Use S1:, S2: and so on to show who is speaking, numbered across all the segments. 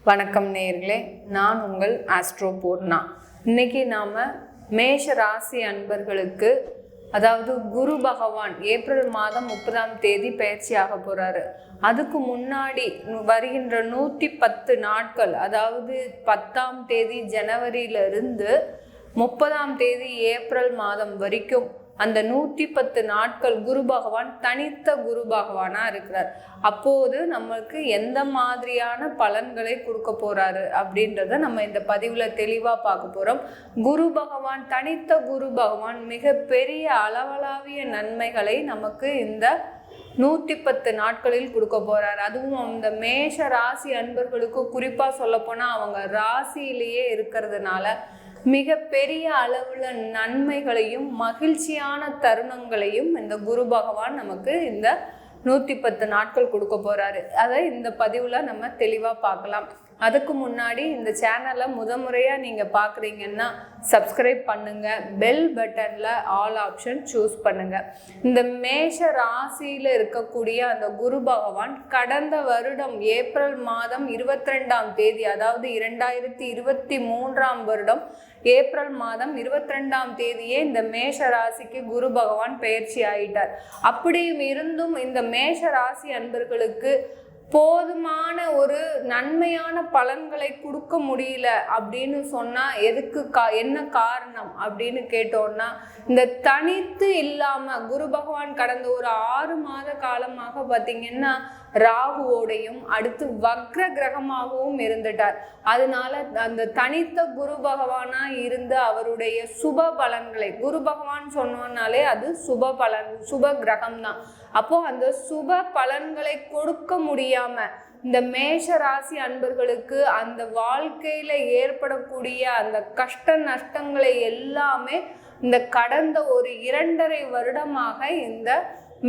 S1: வணக்கம் நேயர்களே, நான் உங்கள் ஆஸ்ட்ரோ பூர்ணா. இன்னைக்கு நாம் மேஷ ராசி அன்பர்களுக்கு, அதாவது குரு பகவான் ஏப்ரல் மாதம் 30ஆம் தேதி பயிற்சியாக போகிறாரு. அதுக்கு முன்னாடி வருகின்ற 110 நாட்கள், அதாவது 10ஆம் தேதி ஜனவரியிலிருந்து 30ஆம் தேதி ஏப்ரல் மாதம் வரைக்கும் அந்த 110 நாட்கள் குரு பகவான் தனித்த குரு பகவானா இருக்கிறார். அப்போது நம்மளுக்கு எந்த மாதிரியான பலன்களை கொடுக்க போறாரு அப்படின்றத நம்ம இந்த பதிவுல தெளிவா பார்க்க போறோம். குரு பகவான், தனித்த குரு பகவான் மிக பெரிய அளவளாவிய நன்மைகளை நமக்கு இந்த 110 நாட்களில் கொடுக்க போறாரு. அதுவும் அந்த மேஷ ராசி அன்பர்களுக்கு குறிப்பா சொல்ல போனா அவங்க ராசியிலேயே இருக்கிறதுனால மிக பெரிய அளவுல நன்மைகளையும் மகிழ்ச்சியான தருணங்களையும் இந்த குரு பகவான் நமக்கு இந்த 110 நாட்கள் கொடுக்க போறாரு. அதை இந்த பதிவுல நம்ம தெளிவா பார்க்கலாம். அதுக்கு முன்னாடி இந்த சேனலை முறையா நீங்க பாக்குறீங்கன்னா சப்ஸ்கிரைப் பண்ணுங்க, பெல் பட்டன்ல ஆல் ஆப்ஷன் சூஸ் பண்ணுங்க. இந்த மேஷ ராசியில இருக்கக்கூடிய அந்த குரு பகவான் கடந்த வருடம் ஏப்ரல் மாதம் 22ஆம் தேதி, அதாவது 2023ஆம் வருடம் ஏப்ரல் மாதம் 22ஆம் தேதியே இந்த மேஷ ராசிக்கு குரு பகவான் பயிற்சி ஆயிட்டார். அப்படியும் இருந்தும் இந்த மேஷ ராசி அன்பர்களுக்கு போதுமான ஒரு நன்மையான பலன்களை கொடுக்க முடியல அப்படின்னு சொன்னா என்ன காரணம் அப்படின்னு கேட்டோம்னா, இந்த தனித்து இல்லாம குரு பகவான் கடந்த ஒரு 6 மாத காலமாக பார்த்தீங்கன்னா ராகுவோடையும் அடுத்து வக்ர கிரகமாகவும் இருந்துட்டார். அதனால அந்த தனித்த குரு பகவானா இருந்து அவருடைய சுப பலன்களை, குரு பகவான் சொன்னோம்னாலே அது சுப பலன், சுப கிரகம் தான். அப்போ அந்த சுப பலன்களை கொடுக்க முடியாம இந்த மேஷ ராசி அன்பர்களுக்கு அந்த வாழ்க்கையில ஏற்படக்கூடிய அந்த கஷ்ட நஷ்டங்களை எல்லாமே இந்த கடந்த ஒரு 2.5 வருடமாக இந்த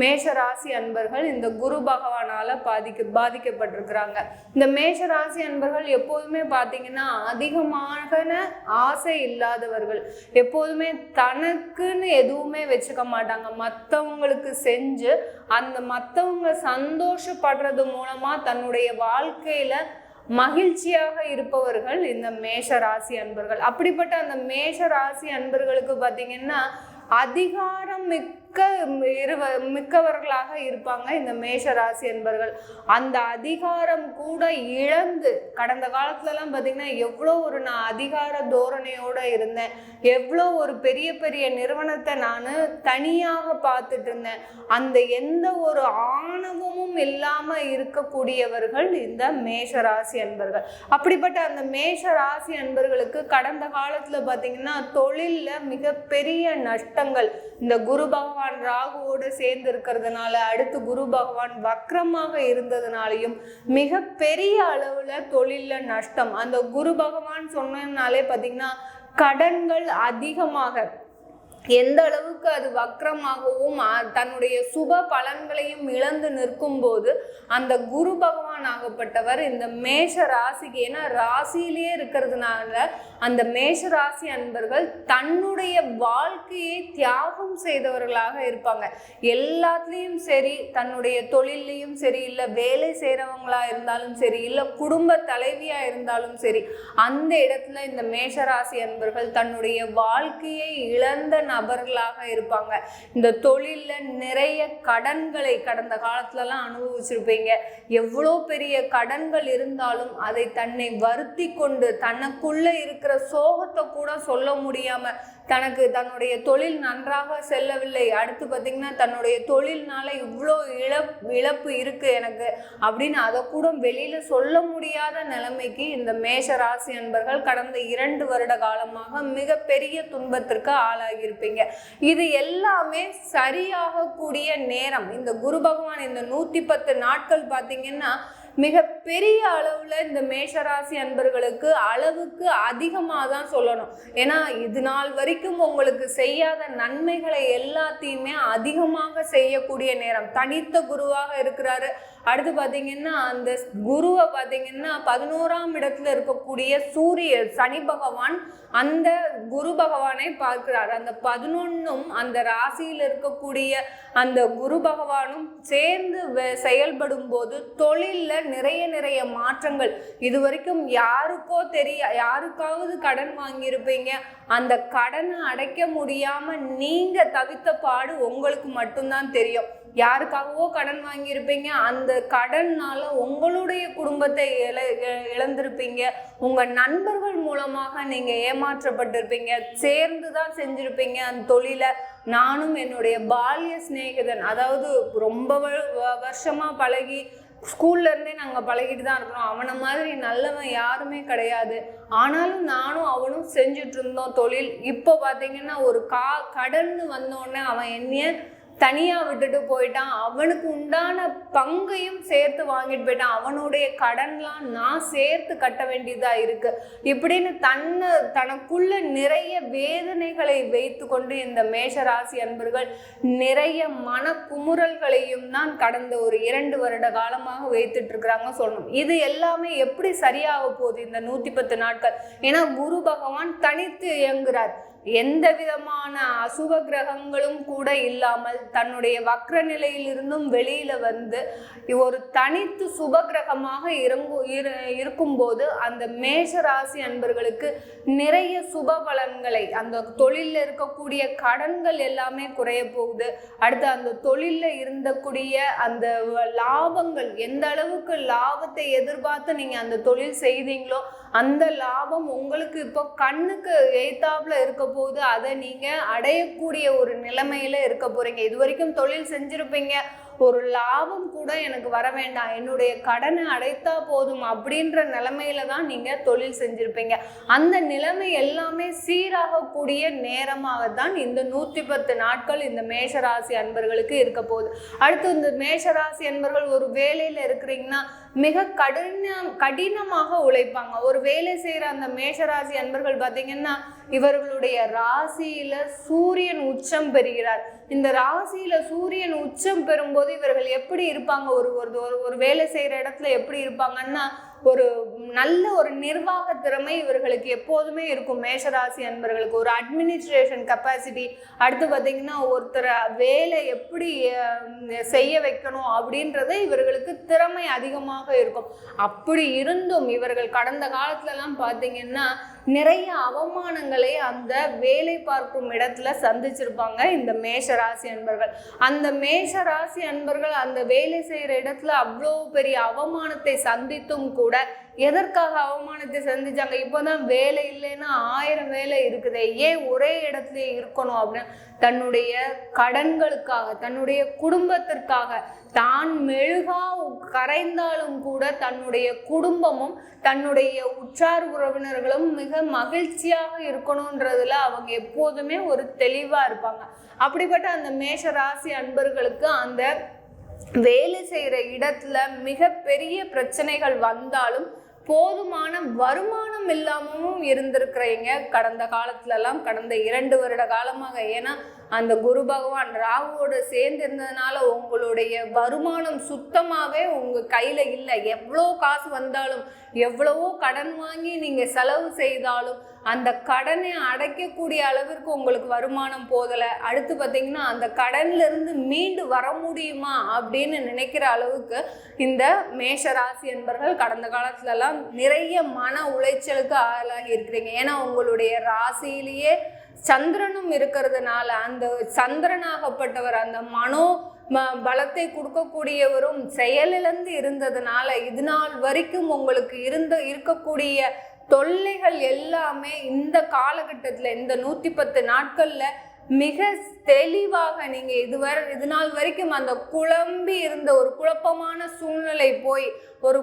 S1: மேஷ ராசி அன்பர்கள் இந்த குரு பகவானால பாதிக்கப்பட்டிருக்கிறாங்க. இந்த மேஷ ராசி அன்பர்கள் எப்போதுமே பார்த்தீங்கன்னா அதிகமான ஆசை இல்லாதவர்கள், எப்போதுமே தனக்குன்னு எதுவுமே வச்சுக்க மாட்டாங்க. மற்றவங்களுக்கு செஞ்சு அந்த மற்றவங்க சந்தோஷப்படுறது மூலமா தன்னுடைய வாழ்க்கையில மகிழ்ச்சியாக இருப்பவர்கள் இந்த மேஷ ராசி அன்பர்கள். அப்படிப்பட்ட அந்த மேஷ ராசி அன்பர்களுக்கு பார்த்தீங்கன்னா அதிகாரம் மிக்கவர்களாக இருப்பாங்க இந்த மேஷ ராசி என்பர்கள். அந்த அதிகாரம் கூட இழந்து, கடந்த காலத்துலலாம் பார்த்தீங்கன்னா எவ்வளோ ஒரு நான் அதிகார தோரணையோட இருந்தேன், எவ்வளோ ஒரு பெரிய பெரிய நிறுவனத்தை நான் தனியாக பார்த்துட்டு இருந்தேன், அந்த எந்த ஒரு ஆணவமும் இல்லாமல் இருக்கக்கூடியவர்கள் இந்த மேஷ ராசி அன்பர்கள். அப்படிப்பட்ட அந்த மேஷ ராசி அன்பர்களுக்கு கடந்த காலத்தில் பார்த்தீங்கன்னா தொழிலில் மிகப்பெரிய நஷ்டங்கள், இந்த குரு பகவான் ராகுவோடு சேர்ந்து இருக்கிறதுனால, அடுத்து குரு பகவான் வக்ரமாக இருந்ததுனாலையும் மிக பெரிய அளவுல தொழில நஷ்டம். அந்த குரு பகவான் சொன்னதுனாலே பார்த்தீங்கன்னா கடன்கள் அதிகமாக, எந்த அளவுக்கு அது வக்ரமாகவும் தன்னுடைய சுப பலன்களையும் இழந்து நிற்கும் போது அந்த குரு பகவான் ஆகப்பட்டவர் இந்த மேஷ ராசிக்கு, ஏன்னா ராசியிலேயே இருக்கிறதுனால அந்த மேஷ ராசி அன்பர்கள் தன்னுடைய வாழ்க்கையை தியாகம் செய்தவர்களாக இருப்பாங்க. எல்லாத்துலேயும் சரி, தன்னுடைய தொழிலையும் சரி, இல்லை வேலை செய்கிறவங்களா இருந்தாலும் சரி, இல்லை குடும்ப தலைவியா இருந்தாலும் சரி, அந்த இடத்துல இந்த மேஷ ராசி அன்பர்கள் தன்னுடைய வாழ்க்கையை இழந்த நபர்களாக இருப்பாங்க. இந்த தொழில்ல நிறைய கடன்களை கடந்த காலத்துலலாம் அனுபவிச்சிருப்பீங்க. எவ்வளோ பெரிய கடன்கள் இருந்தாலும் அதை தன்னை வருத்தி கொண்டு தனக்குள்ள இருக்கிற சோகத்தை கூட சொல்ல முடியாம, தன்னுடைய தொழில் நன்றாக செல்லவில்லை, அடுத்து பார்த்தீங்கன்னா தன்னுடைய தொழில்னால இவ்வளோ இழப்பு இருக்கு எனக்கு அப்படின்னு அதை கூட வெளியில சொல்ல முடியாத நிலைமைக்கு இந்த மேஷ ராசி அன்பர்கள் கடந்த 2 வருட காலமாக மிகப்பெரிய துன்பத்திற்கு ஆளாகியிருப்பீங்க. இது எல்லாமே சரியாக கூடிய நேரம். இந்த குரு பகவான் இந்த 110 நாட்கள் பார்த்தீங்கன்னா மிக பெரிய அளவுல இந்த மேஷராசி அன்பர்களுக்கு அளவுக்கு அதிகமாக தான் சொல்லணும். ஏன்னா இது நாள் வரைக்கும் உங்களுக்கு செய்யாத நன்மைகளை எல்லாத்தையுமே அதிகமாக செய்யக்கூடிய நேரம். தனித்த குருவாக இருக்கிறாரு, அடுத்து பார்த்தீங்கன்னா அந்த குருவை பார்த்தீங்கன்னா 11ஆம் இடத்துல இருக்கக்கூடிய சனி பகவான் அந்த குரு பகவானை பார்க்கிறார். அந்த 11ம் அந்த ராசியில் இருக்கக்கூடிய அந்த குரு பகவானும் சேர்ந்து செயல்படும் போது தொழில்ல நிறைய மாற்றங்கள். இது வரைக்கும் யாருக்காவது கடன் வாங்கியிருப்பீங்க, அந்த கடனை அடைக்க முடியாம நீங்க தவித்த பாடு உங்களுக்கு மட்டும்தான் தெரியும். யாருக்காகவோ கடன் வாங்கியிருப்பீங்க, அந்த கடன்னால உங்களுடைய குடும்பத்தை இழந்திருப்பீங்க. உங்க நண்பர்கள் மூலமாக நீங்க ஏமாற்றப்பட்டிருப்பீங்க, சேர்ந்துதான் செஞ்சிருப்பீங்க அந்த தொழிலை. நானும் என்னுடைய பால்ய சிநேகிதன், அதாவது ரொம்ப வருஷமா பழகி, ஸ்கூல்ல இருந்தே நாங்கள் பழகிட்டு தான் இருக்கிறோம். அவனை மாதிரி நல்லவன் யாருமே கிடையாது. ஆனாலும் நானும் அவனும் செஞ்சுட்டு இருந்தோம் தொழில். இப்போ பார்த்தீங்கன்னா ஒரு கடன் வந்தோடனே அவன் என்னைய தனியா விட்டுட்டு போயிட்டான். அவனுக்கு உண்டான பங்கையும் சேர்த்து வாங்கிட்டு போயிட்டான். அவனுடைய கடன்லாம் நான் சேர்த்து கட்ட வேண்டியதா இருக்கு. இப்படின்னு தனக்குள்ள நிறைய வேதனைகளை வைத்து கொண்டு இந்த மேஷராசி அன்பர்கள் நிறைய மன குமுறல்களையும் தான் கடந்த ஒரு 2 வருட காலமாக வைத்துட்டு இருக்கிறாங்க சொல்லணும். இது எல்லாமே எப்படி சரியாக போகுது இந்த 110 நாட்கள்? ஏன்னா குரு பகவான் தனித்து இயங்குகிறார். எந்த விதமான அசுப கிரகங்களும் கூட இல்லாமல் தன்னுடைய வக்ர நிலையிலிருந்தும் வெளியில வந்து ஒரு தனித்து சுப கிரகமாக இருக்கும்போது அந்த மேஷராசி அன்பர்களுக்கு நிறைய சுப பலன்களை, அந்த தொழிலில் இருக்கக்கூடிய கடன்கள் எல்லாமே குறைய போகுது. அடுத்து அந்த தொழிலில் இருந்தக்கூடிய அந்த லாபங்கள், எந்த அளவுக்கு லாபத்தை எதிர்பார்த்து நீங்க அந்த தொழில் செய்தீங்களோ அந்த லாபம் உங்களுக்கு இப்போ கண்ணுக்கு எய்த்தாப்புல இருக்க போது அதை நீங்க அடையக்கூடிய ஒரு நிலைமையில இருக்க போறீங்க. இது வரைக்கும் தொழில் செஞ்சிருப்பீங்க, ஒரு லாபம் கூட எனக்கு வர வேண்டாம், என்னுடைய கடனை அடைத்தா போதும் அப்படின்ற நிலைமையில தான் நீங்க தொழில் செஞ்சிருப்பீங்க. அந்த நிலைமை எல்லாமே சீராகக்கூடிய நேரமாக தான் இந்த 110 நாட்கள் இந்த மேஷராசி அன்பர்களுக்கு இருக்க போகுது. அடுத்து இந்த மேஷராசி அன்பர்கள் ஒரு வேலையில இருக்கிறீங்கன்னா மிக கடினமாக உழைப்பாங்க. ஒரு வேலை செய்யற அந்த மேஷராசி அன்பர்கள் பார்த்தீங்கன்னா இவர்களுடைய ராசியில சூரியன் உச்சம் பெறுகிறார். இந்த ராசியில சூரியன் உச்சம் பெறும்போது இவர்கள் எப்படி இருப்பாங்க? ஒரு வேலை செய்யற இடத்துல எப்படி இருப்பாங்கன்னா ஒரு நல்ல ஒரு நிர்வாக திறமை இவர்களுக்கு எப்போதுமே இருக்கும். மேஷராசி அன்பர்களுக்கு ஒரு அட்மினிஸ்ட்ரேஷன் கெப்பாசிட்டி, அடுத்து பார்த்தீங்கன்னா ஒருத்தரை வேலை எப்படி செய்ய வைக்கணும் அப்படின்றத இவர்களுக்கு திறமை அதிகமாக இருக்கும். அப்படி இருந்தும் இவர்கள் கடந்த காலத்துலலாம் பார்த்தீங்கன்னா நிறைய அவமானங்களை அந்த வேலை பார்க்கும் இடத்துல சந்திச்சிருப்பாங்க இந்த மேஷராசி அன்பர்கள். அந்த மேஷராசி அன்பர்கள் அந்த வேலை செய்யற இடத்துல அவ்வளோ பெரிய அவமானத்தை சந்தித்தும் கூட எதற்காக அவமானத்தை சந்திச்சாங்க? இப்போதான் வேலை இல்லைன்னா 1000 வேலை இருக்குது, ஏன் ஒரே இடத்துல இருக்கணும் அப்படின்னு தன்னுடைய கடன்களுக்காக, தன்னுடைய குடும்பத்திற்காக தான் மெழுகா கரைந்தாலும் கூட தன்னுடைய குடும்பமும் தன்னுடைய உற்றார் உறவினர்களும் மிக மகிழ்ச்சியாக இருக்கணும்ன்றதுல அவங்க எப்போதுமே ஒரு தெளிவா இருப்பாங்க. அப்படிப்பட்ட அந்த மேஷராசி அன்பர்களுக்கு அந்த வேலை செய்யற இடத்துல மிக பெரிய பிரச்சனைகள் வந்தாலும் போதுமான வருமானம் இல்லாமலும் இருந்திருக்கிறீங்க கடந்த காலத்துலலாம், கடந்த 2 வருட காலமாக. ஏன்னா அந்த குரு பகவான் ராகுவோடு சேர்ந்து இருந்ததுனால உங்களுடைய வருமானம் சுத்தமாகவே உங்கள் கையில் இல்லை. எவ்வளோ காசு வந்தாலும், எவ்வளவோ கடன் வாங்கி நீங்கள் செலவு செய்தாலும் அந்த கடனை அடைக்கக்கூடிய அளவிற்கு உங்களுக்கு வருமானம் போதலை. அடுத்து பார்த்தீங்கன்னா அந்த கடன்லேருந்து மீண்டு வர முடியுமா அப்படின்னு நினைக்கிற அளவுக்கு இந்த மேஷராசி என்பர்கள் கடந்த காலத்துலலாம் நிறைய மன உளைச்சலுக்கு ஆளாகி இருக்கிறீங்க. ஏன்னா உங்களுடைய ராசியிலேயே சந்திரனும் இருக்கிறதுனால அந்த சந்திரனாகப்பட்டவர் அந்த பலத்தை கொடுக்கக்கூடியவரும் செயலிழந்து இருந்ததுனால இது நாள் வரைக்கும் உங்களுக்கு இருக்கக்கூடிய தொல்லைகள் எல்லாமே இந்த காலகட்டத்தில் இந்த 110 நாட்கள்ல மிக தெளிவாக நீங்க இது நாள் வரைக்கும் அந்த குழம்பி இருந்த ஒரு குழப்பமான சூழ்நிலை போய் ஒரு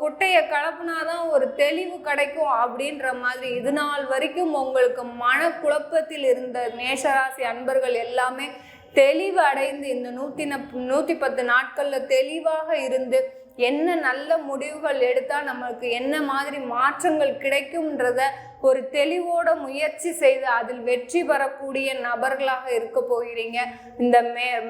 S1: குட்டையை கலப்புனாதான் ஒரு தெளிவு கிடைக்கும் அப்படின்ற மாதிரி இது நாள் வரைக்கும் உங்களுக்கு மன குழப்பத்தில் இருந்த மேஷராசி அன்பர்கள் எல்லாமே தெளிவு அடைந்து இந்த 110 நாட்கள்ல தெளிவாக இருந்து என்ன நல்ல முடிவுகள் எடுத்தால் நம்மளுக்கு என்ன மாதிரி மாற்றங்கள் கிடைக்கும்ன்றத ஒரு தெளிவோட முயற்சி செய்து அதில் வெற்றி பெறக்கூடிய நபர்களாக இருக்க போகிறீங்க. இந்த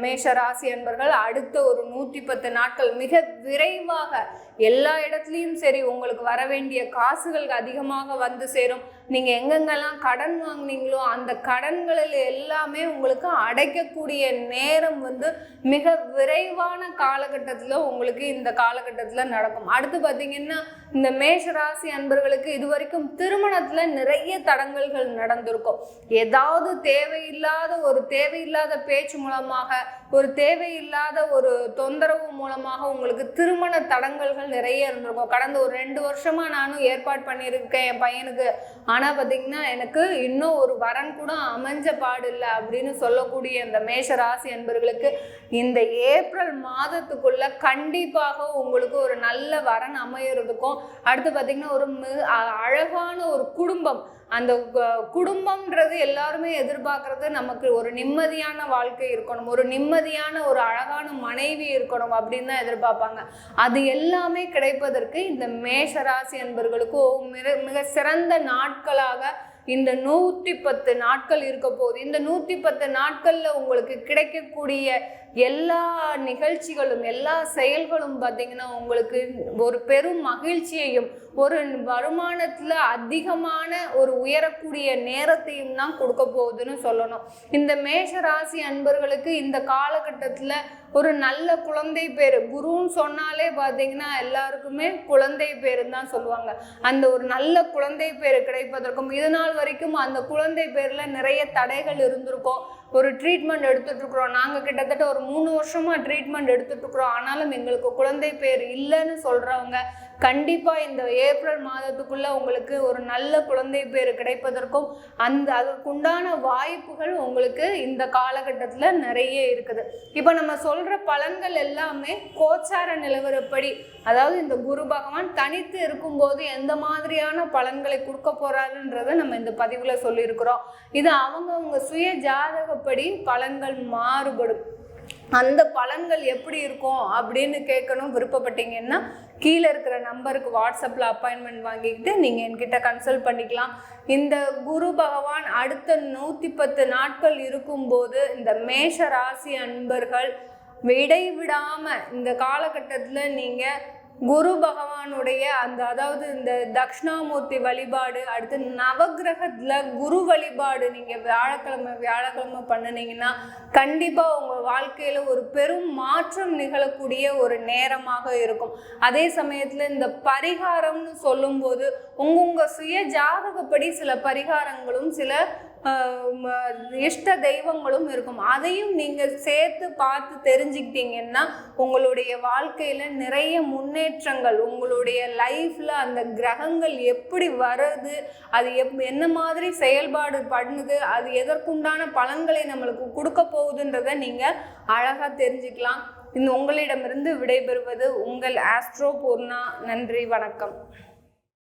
S1: மேஷ ராசி அன்பர்கள் அடுத்த ஒரு 110 நாட்கள் மிக விரைவாக எல்லா இடத்துலையும் சரி உங்களுக்கு வர வேண்டிய காசுகள் அதிகமாக வந்து சேரும். நீங்க எங்கெங்கெல்லாம் கடன் வாங்கினீங்களோ அந்த கடன்களில் எல்லாமே உங்களுக்கு அடைக்கக்கூடிய நேரம் வந்து மிக விரைவான காலகட்டத்தில் உங்களுக்கு இந்த காலகட்டத்தில் நடக்கும். அடுத்து பார்த்தீங்கன்னா இந்த மேஷ ராசி அன்பர்களுக்கு இதுவரைக்கும் திருமணத்துல நிறைய தடங்கல்கள் நடந்திருக்கும். ஏதாவது தேவையில்லாத பேச்சு மூலமாக, ஒரு தேவையில்லாத ஒரு தொந்தரவு மூலமாக உங்களுக்கு திருமண தடங்கல்கள் நிறைய இருந்திருக்கும். கடந்த ஒரு 2 வருஷமா நானும் ஏற்பாடு பண்ணியிருக்கேன் என் பையனுக்கு, ஆனா பார்த்தீங்கன்னா எனக்கு இன்னும் ஒரு வரன் கூட அமைஞ்ச பாடு இல்லை அப்படின்னு சொல்லக்கூடிய இந்த மேஷ ராசி அன்பர்களுக்கு இந்த ஏப்ரல் மாதத்துக்குள்ள கண்டிப்பாக உங்களுக்கு ஒரு நல்ல வரன் அமையறதுக்கும், அடுத்து பார்த்தீங்கன்னா ஒரு அழகான ஒரு குடும்பம், அந்த குடும்பம்ன்றது எல்லாருமே எதிர்பார்க்கறது நமக்கு ஒரு நிம்மதியான வாழ்க்கை இருக்கணும், ஒரு நிம்மதியான ஒரு அழகான மனைவி இருக்கணும் அப்படின்னு தான் எதிர்பார்ப்பாங்க. அது எல்லாமே கிடைப்பதற்கு இந்த மேஷராசி அன்பர்களுக்கு மிக சிறந்த நாட்களாக இந்த 110 நாட்கள் இருக்க போகுது. இந்த 110 நாட்கள்ல உங்களுக்கு கிடைக்கக்கூடிய எல்லா நிகழ்ச்சிகளும் எல்லா செயல்களும் பார்த்தீங்கன்னா உங்களுக்கு ஒரு பெரும் மகிழ்ச்சியையும் ஒரு வருமானத்துல அதிகமான ஒரு உயரக்கூடிய நேரத்தையும் தான் கொடுக்க போகுதுன்னு சொல்லணும். இந்த மேஷ ராசி அன்பர்களுக்கு இந்த காலகட்டத்துல ஒரு நல்ல குழந்தை பேரு, குருன்னு சொன்னாலே பார்த்தீங்கன்னா எல்லாருக்குமே குழந்தை பேருன்னு தான் சொல்லுவாங்க. அந்த ஒரு நல்ல குழந்தை பேரு கிடைப்பதற்கும், இது நாள் வரைக்கும் அந்த குழந்தை பேர்ல நிறைய தடைகள் இருந்திருக்கும். ஒரு ட்ரீட்மெண்ட் எடுத்துட்டு இருக்கிறோம், நாங்கள் கிட்டத்தட்ட ஒரு 3 வருஷமா ட்ரீட்மெண்ட் எடுத்துட்டு இருக்கிறோம், ஆனாலும் எங்களுக்கு குழந்தை பேர் இல்லைன்னு சொல்றவங்க கண்டிப்பா இந்த ஏப்ரல் மாதத்துக்குள்ள உங்களுக்கு ஒரு நல்ல குழந்தை பேர் கிடைப்பதற்கும் அதற்குண்டான வாய்ப்புகள் உங்களுக்கு இந்த காலகட்டத்துல நிறைய இருக்குது. இப்ப நம்ம சொல்ற பலன்கள் எல்லாமே கோச்சார நிலவரப்படி, அதாவது இந்த குரு பகவான் தனித்து இருக்கும்போது எந்த மாதிரியான பலன்களை கொடுக்க போறாருன்றத நம்ம இந்த பதிவுல சொல்லியிருக்கிறோம். இது அவங்க சுய ஜாதகப்படி பலன்கள் மாறுபடும். அந்த பலன்கள் எப்படி இருக்கும் அப்படின்னு கேட்கணும் விருப்பப்பட்டீங்கன்னா கீழே இருக்கிற நம்பருக்கு வாட்ஸ்அப்பில் அப்பாயின்மெண்ட் வாங்கிக்கிட்டு நீங்கள் என்கிட்ட கன்சல்ட் பண்ணிக்கலாம். இந்த குரு பகவான் அடுத்த 110 நாட்கள் இருக்கும்போது இந்த மேஷ ராசி அன்பர்கள் இடைவிடாமல் இந்த காலகட்டத்தில் நீங்கள் குரு பகவானுடைய அதாவது இந்த தட்சிணாமூர்த்தி வழிபாடு, அடுத்து நவகிரகத்துல குரு வழிபாடு நீங்க வியாழக்கிழமை பண்ணினீங்கன்னா கண்டிப்பா உங்க வாழ்க்கையில ஒரு பெரும் மாற்றம் நிகழக்கூடிய ஒரு நேரமாக இருக்கும். அதே சமயத்துல இந்த பரிகாரம்னு சொல்லும்போது உங்க சுய ஜாதகப்படி சில பரிகாரங்களும் சில இஷ்ட தெய்வங்களும் இருக்கும். அதையும் நீங்க சேர்த்து பார்த்து தெரிஞ்சுக்கிட்டீங்கன்னா உங்களுடைய வாழ்க்கையில நிறைய முன்னேற்றங்கள், உங்களுடைய லைஃப்ல அந்த கிரகங்கள் எப்படி வருது, அது என்ன மாதிரி செயல்பாடு பண்ணுது, அது எதற்குண்டான பலன்களை நம்மளுக்கு கொடுக்க போகுதுன்றதை நீங்க அழகா தெரிஞ்சுக்கலாம். இந்த உங்களிடமிருந்து விடைபெறுவது உங்கள் ஆஸ்ட்ரோ பூர்ணா. நன்றி, வணக்கம்.